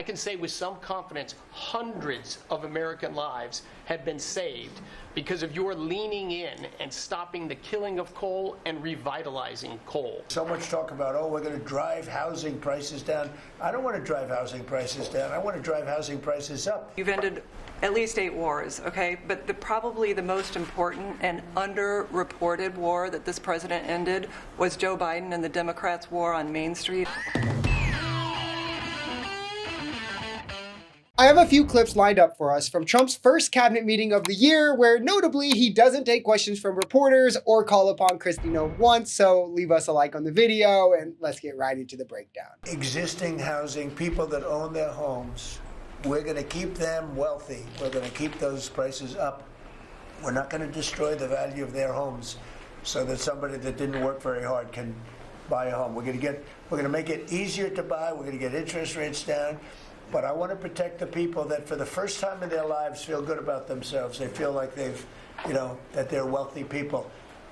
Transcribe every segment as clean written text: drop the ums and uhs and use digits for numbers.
can say with some confidence hundreds of American lives have been saved because of your leaning in and stopping the killing of coal and revitalizing coal. So much talk about, oh, we're going to drive housing prices down. I don't want to drive housing prices down. I want to drive housing prices up. You've ended at least 8 wars, okay? But probably the most important and underreported war that this president ended was Joe Biden and the Democrats' war on Main Street. I have a few clips lined up for us from Trump's first cabinet meeting of the year, where notably he doesn't take questions from reporters or call upon Christina once, so leave us a like on the video and let's get right into the breakdown. Existing housing, people that own their homes, we're going to keep them wealthy. We're going to keep those prices up. We're not going to destroy the value of their homes so that somebody that didn't work very hard can buy a home. We're going to make it easier to buy. We're going to get interest rates down. But I want to protect the people that for the first time in their lives feel good about themselves. They feel like they've, that they're wealthy people.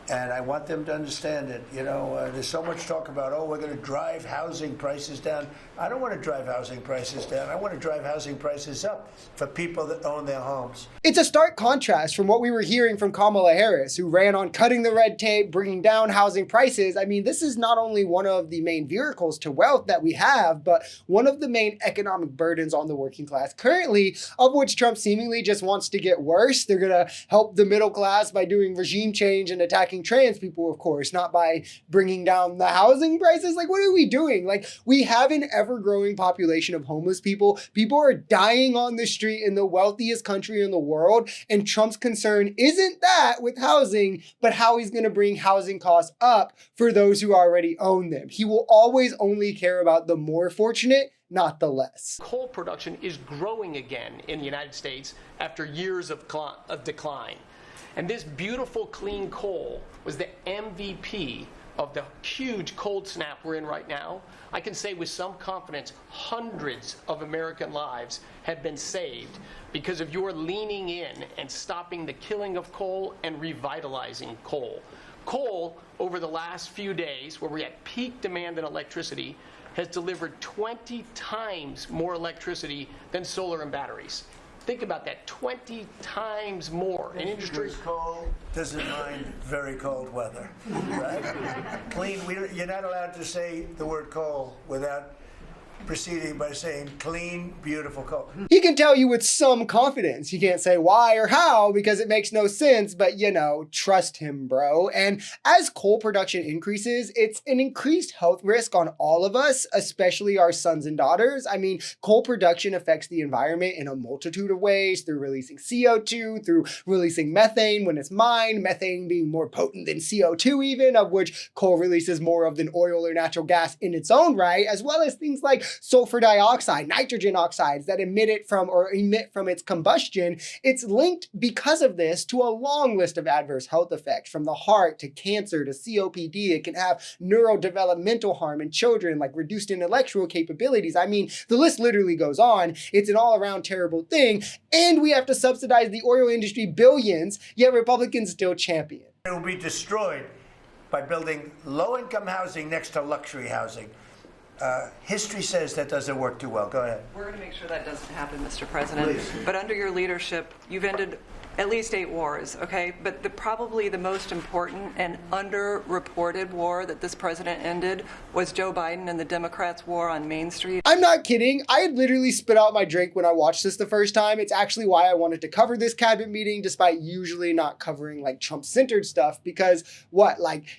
And I want them to understand it. There's so much talk about, oh, we're going to drive housing prices down. I don't want to drive housing prices down. I want to drive housing prices up for people that own their homes. It's a stark contrast from what we were hearing from Kamala Harris, who ran on cutting the red tape, bringing down housing prices. I mean, this is not only one of the main vehicles to wealth that we have, but one of the main economic burdens on the working class currently, of which Trump seemingly just wants to get worse. They're going to help the middle class by doing regime change and attacking trans people, of course, not by bringing down the housing prices. Like, what are we doing? Like, we have an ever-growing population of homeless people. People are dying on the street in the wealthiest country in the world, and Trump's concern isn't that with housing, but how he's going to bring housing costs up for those who already own them. He will always only care about the more fortunate, not the less. Coal production is growing again in the United States after years of decline. And this beautiful, clean coal was the MVP of the huge cold snap we're in right now. I can say with some confidence hundreds of American lives have been saved because of your leaning in and stopping the killing of coal and revitalizing coal. Coal, over the last few days, where we're at peak demand in electricity, has delivered 20 times more electricity than solar and batteries. Think about that, 20 times more. An industry cold doesn't mind very cold weather, right? Clean. You're not allowed to say the word coal without proceeding by saying clean, beautiful coal. He can tell you with some confidence. He can't say why or how because it makes no sense, but trust him, bro. And as coal production increases, it's an increased health risk on all of us, especially our sons and daughters. I mean, coal production affects the environment in a multitude of ways, through releasing CO2, through releasing methane when it's mined, methane being more potent than CO2 even, of which coal releases more of than oil or natural gas in its own right, as well as things like sulfur dioxide, nitrogen oxides that emit from its combustion. It's linked because of this to a long list of adverse health effects, from the heart to cancer to COPD. It can have neurodevelopmental harm in children, like reduced intellectual capabilities. I mean, the list literally goes on. It's an all-around terrible thing, and we have to subsidize the oil industry billions, yet Republicans still champion. It will be destroyed by building low-income housing next to luxury housing. History says that doesn't work too well. Go ahead. We're going to make sure that doesn't happen, Mr. President. Please. But under your leadership, you've ended at least 8 wars, okay? But probably the most important and underreported war that this president ended was Joe Biden and the Democrats' war on Main Street. I'm not kidding. I had literally spit out my drink when I watched this the first time. It's actually why I wanted to cover this cabinet meeting, despite usually not covering like Trump-centered stuff, because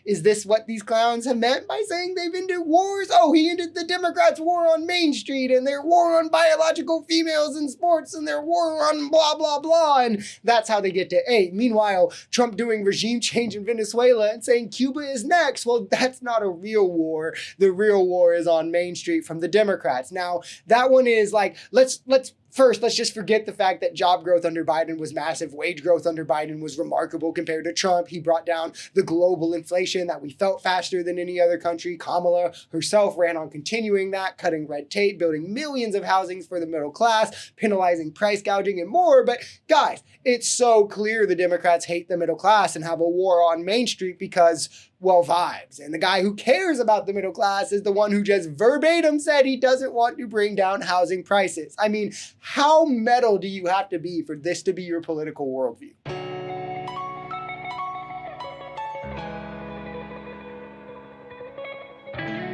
is this what these clowns have meant by saying they've ended wars? Oh, he ended the Democrats' war on Main Street and their war on biological females in sports and their war on blah, blah, blah. And that's how they get to 8. Meanwhile, Trump doing regime change in Venezuela and saying Cuba is next. Well, that's not a real war. The real war is on Main Street from the Democrats. Now, that one is like, let's just forget the fact that job growth under Biden was massive. Wage growth under Biden was remarkable compared to Trump. He brought down the global inflation that we felt faster than any other country. Kamala herself ran on continuing that, cutting red tape, building millions of housings for the middle class, penalizing price gouging and more. But guys, it's so clear the Democrats hate the middle class and have a war on Main Street because well, vibes. And the guy who cares about the middle class is the one who just verbatim said he doesn't want to bring down housing prices. I mean, how metal do you have to be for this to be your political worldview?